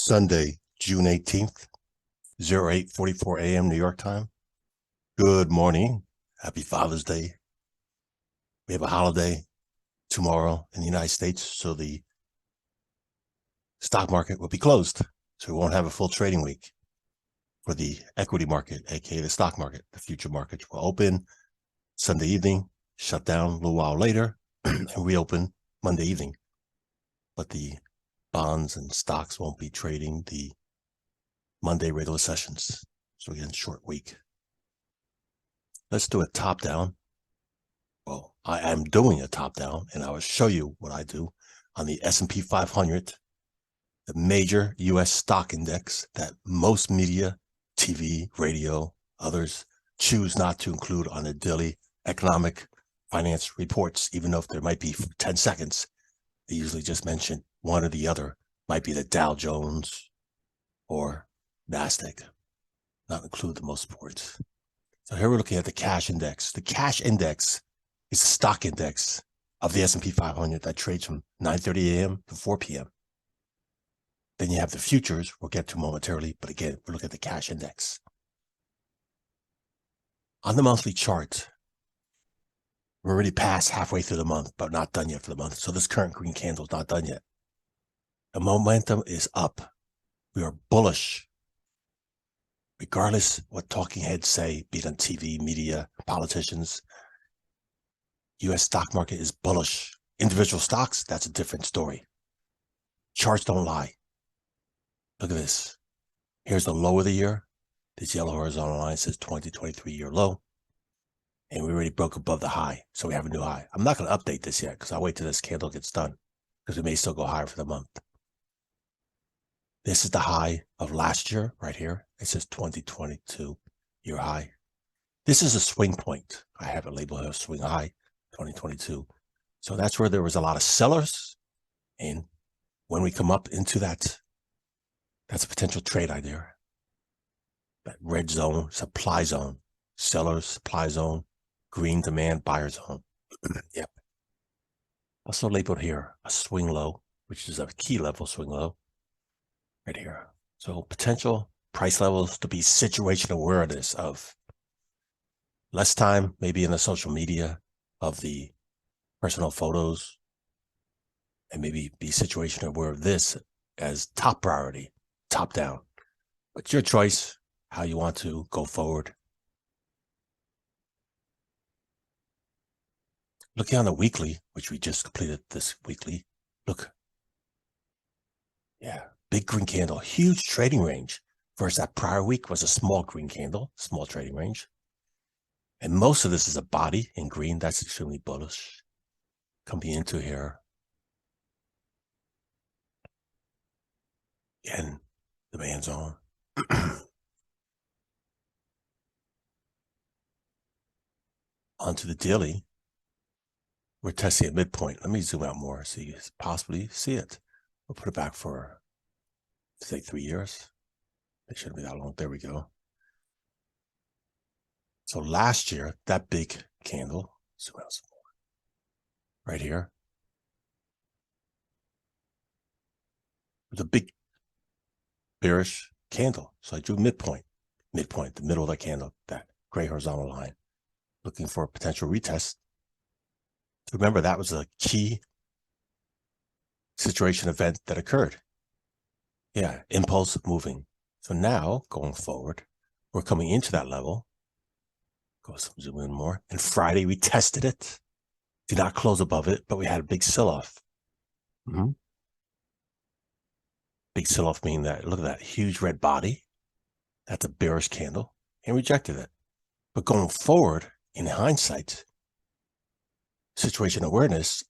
Sunday, June 18th, 08:44 a.m. New York time. Good morning. Happy Father's Day. We have a holiday tomorrow in the United States, so the stock market will be closed. So we won't have a full trading week for the equity market, aka the stock market. The future markets will open Sunday evening, shut down a little while later, and reopen Monday evening. But the bonds and stocks won't be trading the Monday regular sessions. So again, short week. Let's do a top down. Well, I am doing a top down, and I will show you what I do on the S&P 500, the major U.S. stock index that most media, TV, radio, others choose not to include on their daily economic finance reports, even though if there might be 10 seconds, they usually just mention one or the other. Might be the Dow Jones or NASDAQ, not include the most reports. So here we're looking at the cash index. The cash index is the stock index of the S&P 500 that trades from 9:30 a.m. to 4 p.m. Then you have the futures we'll get to momentarily, but again, we look at the cash index. On the monthly chart, we're already past halfway through the month, but not done yet for the month. So this current green candle is not done yet. The momentum is up. We are bullish. Regardless what talking heads say, be it on TV, media, politicians, U.S. stock market is bullish. Individual stocks, that's a different story. Charts don't lie. Look at this. Here's the low of the year. This yellow horizontal line says 2023 year low. And we already broke above the high. So we have a new high. I'm not going to update this yet because I'll wait till this candle gets done because we may still go higher for the month. This is the high of last year right here. It says 2022 year high. This is a swing point. I have it labeled here, swing high 2022. So that's where there was a lot of sellers. And when we come up into that, that's a potential trade idea. That red zone, supply zone, seller supply zone, green demand buyer zone. Yep. Also labeled here a swing low, which is a key level swing low right here. So potential price levels to be situation awareness of. Less time maybe in the social media of the personal photos, and maybe be situation aware of this as top priority, top down. But your choice, how you want to go forward. Looking on the weekly, which we just completed this weekly, look. Yeah, big green candle, huge trading range. Versus that prior week was a small green candle, small trading range. And most of this is a body in green. That's extremely bullish. Coming into here. Again, demand zone. Onto the daily. We're testing a midpoint. Let me zoom out more so you possibly see it. We'll put it back for, say, 3 years. It shouldn't be that long. There we go. So last year, that big candle, zoom out some more, right here, was a big bearish candle. So I drew midpoint, the middle of the candle, that gray horizontal line, looking for a potential retest. Remember, that was a key situation event that occurred. Yeah, impulse moving. So now, going forward, we're coming into that level. Go zoom in more. And Friday, we tested it. Did not close above it, but we had a big sell-off. Big sell-off meaning that, look at that huge red body. That's a bearish candle, and rejected it. But going forward, in hindsight, situation awareness,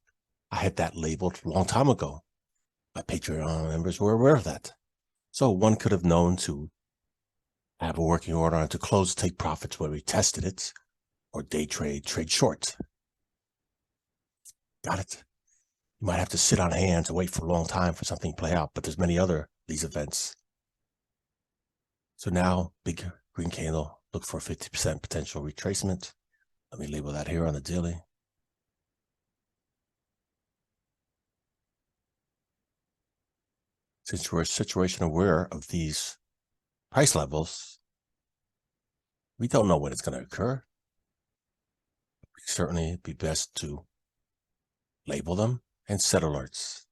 I had that labeled a long time ago. My Patreon members were aware of that. So one could have known to have a working order on to close, take profits when we tested it, or day trade, trade short. Got it. You might have to sit on hands and wait for a long time for something to play out, but there's many other these events. So now, big green candle, look for 50% potential retracement. Let me label that here on the daily. Since we're situation aware of these price levels, we don't know when it's going to occur. It certainly be best to label them and set alerts.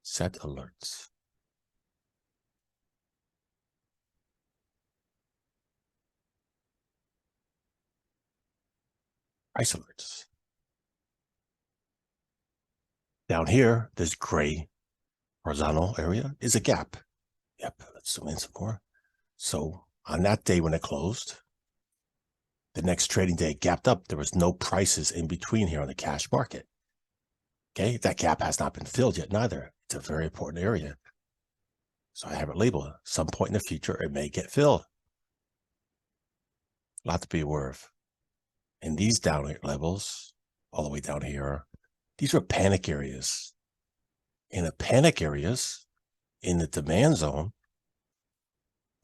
Set alerts. Price alerts. Down here, this gray horizontal area is a gap. Yep, let's zoom in some more. So on that day when it closed, the next trading day gapped up. There was no prices in between here on the cash market. Okay, that gap has not been filled yet neither. It's a very important area. So I have it labeled. Some point in the future, it may get filled. A lot to be aware of. And these down levels, all the way down here, these are panic areas. In the panic areas, in the demand zone,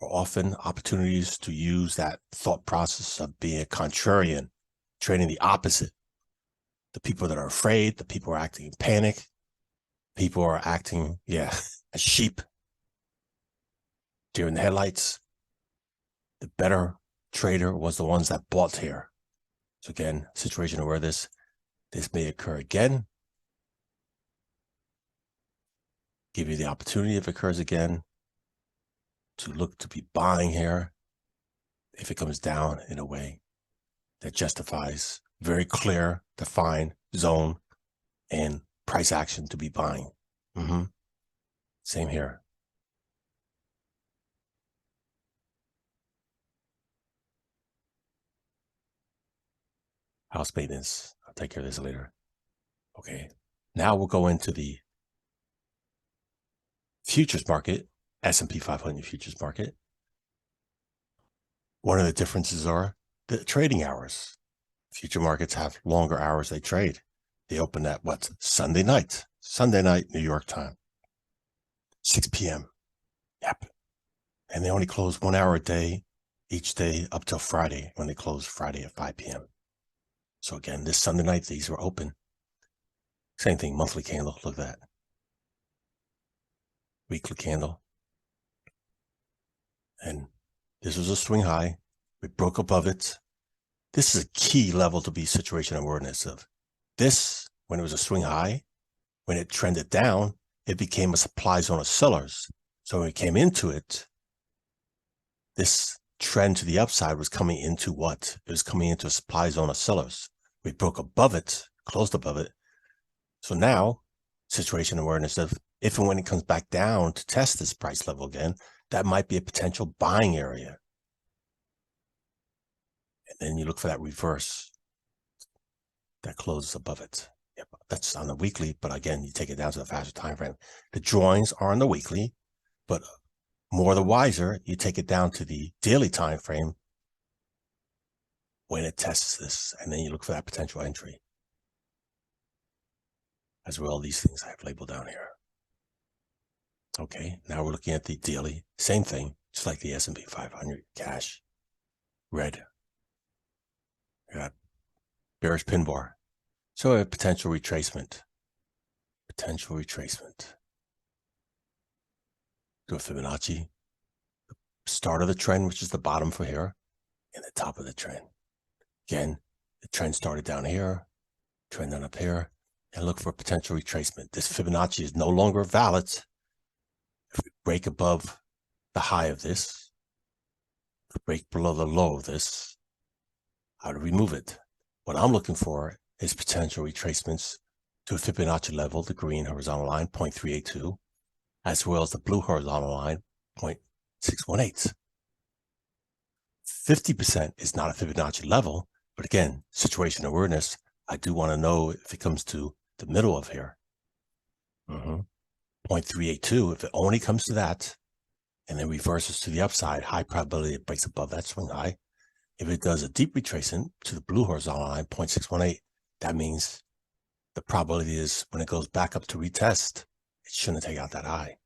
are often opportunities to use that thought process of being a contrarian, trading the opposite. The people that are afraid, the people are acting in panic, people are acting, as sheep, deer in the headlights. The better trader was the ones that bought here. So again, situation where this may occur again. Give you the opportunity if it occurs again to look to be buying here if it comes down in a way that justifies very clear, defined zone and price action to be buying. Same here. House maintenance. I'll take care of this later. Okay. Now we'll go into the futures market, S&P 500 futures market. One of the differences are the trading hours. Future markets have longer hours they trade. They open at what? Sunday night, New York time, 6 p.m. Yep. And they only close 1 hour a day, each day up till Friday, when they close Friday at 5 p.m. So again, this Sunday night, these were open. Same thing, monthly candle, look at that. Weekly candle. And this was a swing high. We broke above it. This is a key level to be situation awareness of. This, when it was a swing high, when it trended down, it became a supply zone of sellers. So when we came into it, this trend to the upside was coming into what? It was coming into a supply zone of sellers. We broke above it, closed above it. So now, situation awareness of if and when it comes back down to test this price level again, that might be a potential buying area. And then you look for that reverse that closes above it. Yep, that's on the weekly, but again, you take it down to the faster time frame. The drawings are on the weekly, but more the wiser, you take it down to the daily time frame when it tests this, and then you look for that potential entry. As well, these things I have labeled down here. Okay, now we're looking at the daily, same thing, just like the S&P 500 cash, red. We got bearish pin bar. So a potential retracement. Do a Fibonacci. The start of the trend, which is the bottom for here, and the top of the trend. Again, the trend started down here, trend on up here, and look for potential retracement. This Fibonacci is no longer valid. If we break above the high of this, break below the low of this, how to remove it? What I'm looking for is potential retracements to a Fibonacci level, the green horizontal line, 0.382, as well as the blue horizontal line, 0.618. 50% is not a Fibonacci level, but again, situation awareness, I do want to know if it comes to the middle of here. 0.382, if it only comes to that, and then reverses to the upside, high probability it breaks above that swing high. If it does a deep retracement to the blue horizontal line, 0.618, that means the probability is when it goes back up to retest, it shouldn't take out that high,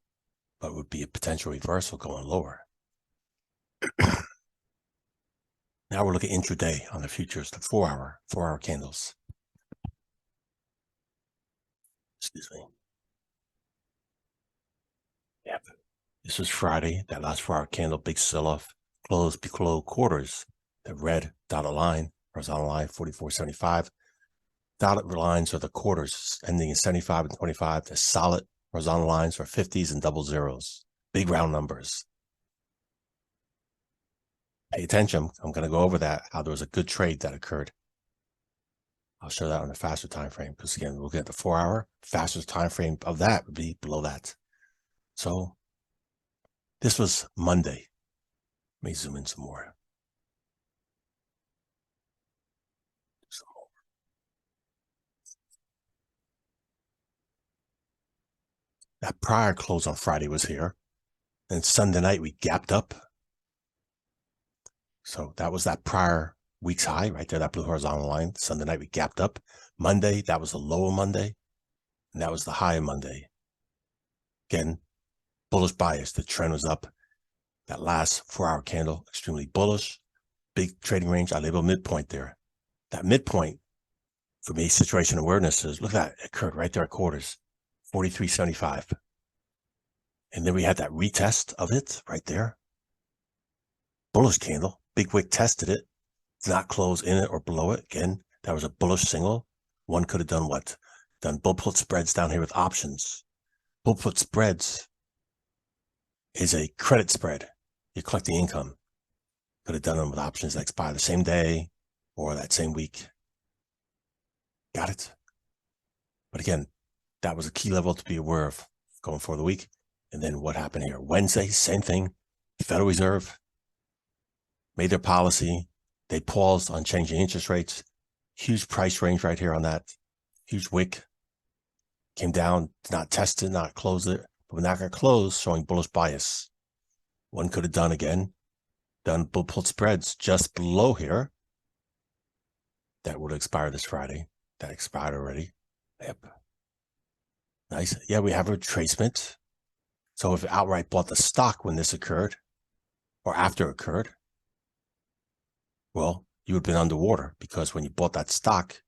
but would be a potential reversal going lower. Now we're looking intraday on the futures, the 4-hour candles. Excuse me. This was Friday, that last 4-hour candle, big sell-off, closed below quarters. The red dotted line, horizontal line, 44.75. Dotted lines are the quarters ending in 75 and 25. The solid horizontal lines are 50s and double zeros. Big round numbers. Pay attention. I'm going to go over that, how there was a good trade that occurred. I'll show that on a faster time frame because, again, we'll get the 4-hour. Fastest time frame of that would be below that. So this was Monday. Let me zoom in some more. That prior close on Friday was here. And Sunday night, we gapped up. So that was that prior week's high right there, that blue horizontal line. Sunday night, we gapped up. Monday, that was the low of Monday. And that was the high of Monday. Again, bullish bias. The trend was up. That last 4-hour candle, extremely bullish. Big trading range. I label midpoint there. That midpoint, for me, situation awareness is, look at that. It occurred right there at quarters, 43.75. And then we had that retest of it right there. Bullish candle. Big wick tested it. Did not close in it or below it. Again, that was a bullish signal. One could have done what? Done bull put spreads down here with options. Bull put spreads is a credit spread. You're collecting income. Could have done them with options that expire the same day or that same week. Got it? But again, that was a key level to be aware of going for the week. And then what happened here? Wednesday, same thing. Federal Reserve made their policy. They paused on changing interest rates. Huge price range right here on that. Huge wick. Came down, did not test it, not close it. But when that got closed, showing bullish bias. One could have done again. Done bull put spreads just below here. That would expire this Friday. That expired already. Yep. Nice. Yeah, we have a retracement. So if it outright bought the stock when this occurred, or after it occurred, well, you would have been underwater because when you bought that stock,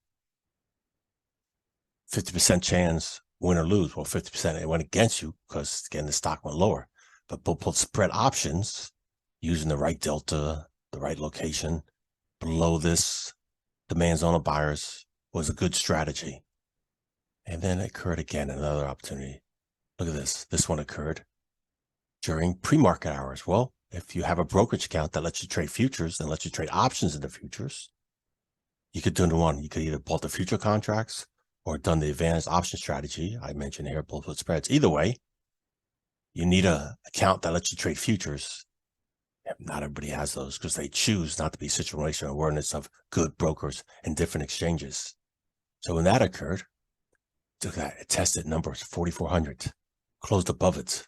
50% chance win or lose. Well, 50% it went against you because, again, the stock went lower. But bull put spread options, using the right delta, the right location, below this demand zone of buyers was a good strategy. And then it occurred again, another opportunity. Look at this. This one occurred during pre-market hours. Well, if you have a brokerage account that lets you trade futures and lets you trade options in the futures, you could do one. You could either bought the future contracts or done the advanced option strategy. I mentioned here, bull put spreads. Either way, you need an account that lets you trade futures. Not everybody has those because they choose not to be situational awareness of good brokers and different exchanges. So when that occurred, look at that. It tested numbers, 4,400, closed above it.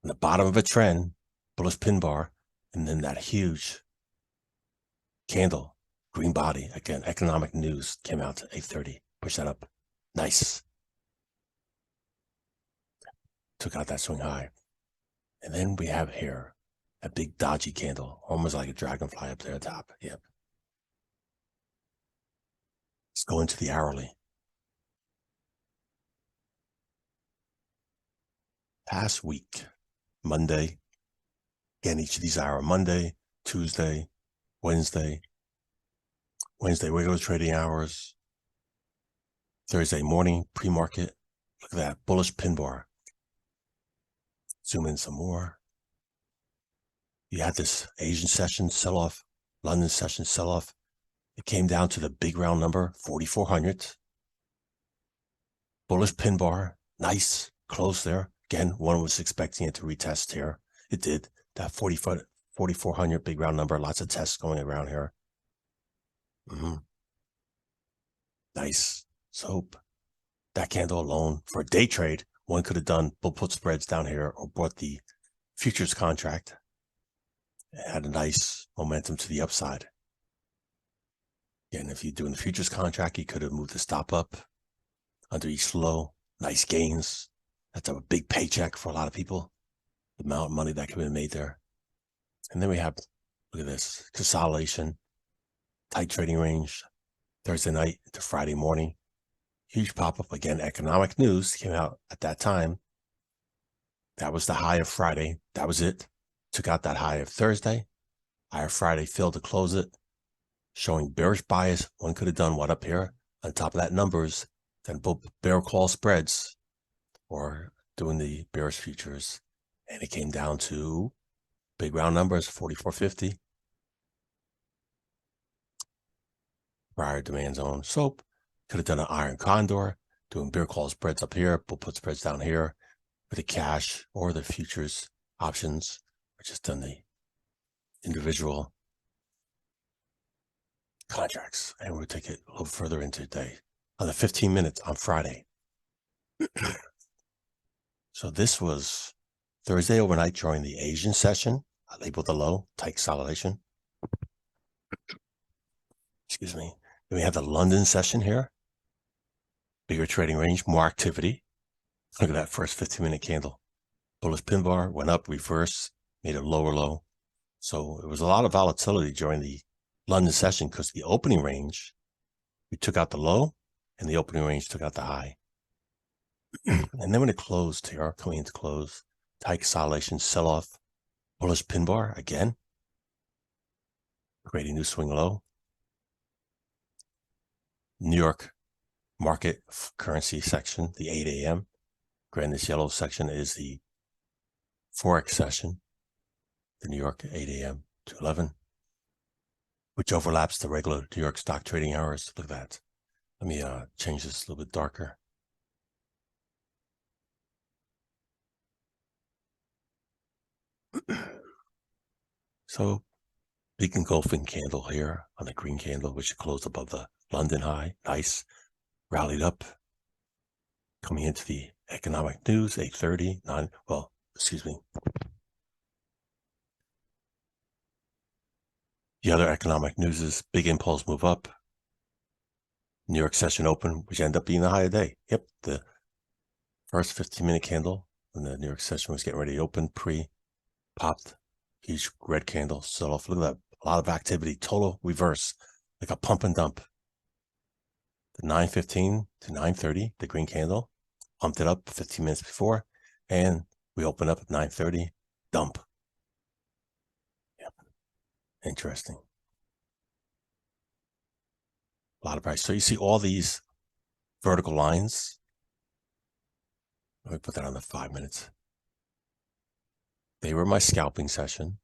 In the bottom of a trend, bullish pin bar, and then that huge candle, green body. Again, economic news came out to 8:30. Push that up. Nice. Took out that swing high. And then we have here a big dodgy candle, almost like a dragonfly up there at the top. Yep. Let's go into the hourly. Past week, Monday. Again, each of these are Monday, Tuesday, Wednesday, regular trading hours, Thursday morning, pre-market. Look at that, bullish pin bar. Zoom in some more. You had this Asian session sell-off, London session sell-off. It came down to the big round number, 4,400. Bullish pin bar, nice, close there. Again, one was expecting it to retest here. It did. That 4,400 big round number, lots of tests going around here. Nice. So that candle alone for a day trade, one could have done bull put spreads down here or bought the futures contract. It had a nice momentum to the upside. Again, if you're doing the futures contract, you could have moved the stop up under each low. Nice gains. That's a big paycheck for a lot of people. The amount of money that could be made there. And then we have, look at this, consolidation, tight trading range, Thursday night to Friday morning. Huge pop-up. Again, economic news came out at that time. That was the high of Friday. That was it. Took out that high of Thursday. High of Friday failed to close it, showing bearish bias. One could have done what up here? On top of that numbers, then both bear call spreads or doing the bearish futures. And it came down to big round numbers, 44.50. Prior demand zone. So could have done an iron condor, doing bear call spreads up here, bull put spreads down here with the cash or the futures options, or just done the individual contracts. And we'll take it a little further into today on the 15 minutes on Friday. So this was Thursday overnight during the Asian session. I labeled the low, tight consolidation. Excuse me. Then we have the London session here. Bigger trading range, more activity. Look at that first 15-minute candle. Bullish pin bar, went up, reverse, made a lower low. So it was a lot of volatility during the London session because the opening range, we took out the low and the opening range took out the high. And then when it closed here, coming into close, tight consolidation, sell-off, bullish pin bar again, creating new swing low. New York market currency section, the 8 a.m. Granted, this yellow section is the FOREX session, the New York 8 a.m. to 11, which overlaps the regular New York stock trading hours. Look at that. Let me change this a little bit darker. So big engulfing candle here on the green candle, which closed above the London high. Nice. Rallied up. Coming into the economic news, 8:30, the other economic news is big impulse move up. New York session open, which ended up being the high of the day. Yep, the first 15-minute candle when the New York session was getting ready to open, popped, huge red candle, sell off. Look at that, a lot of activity, total reverse, like a pump and dump. The 9:15 to 9:30, the green candle, pumped it up 15 minutes before, and we opened up at 9:30, dump. Yep, interesting. A lot of price. So you see all these vertical lines. Let me put that on the 5 minutes. They were my scalping session.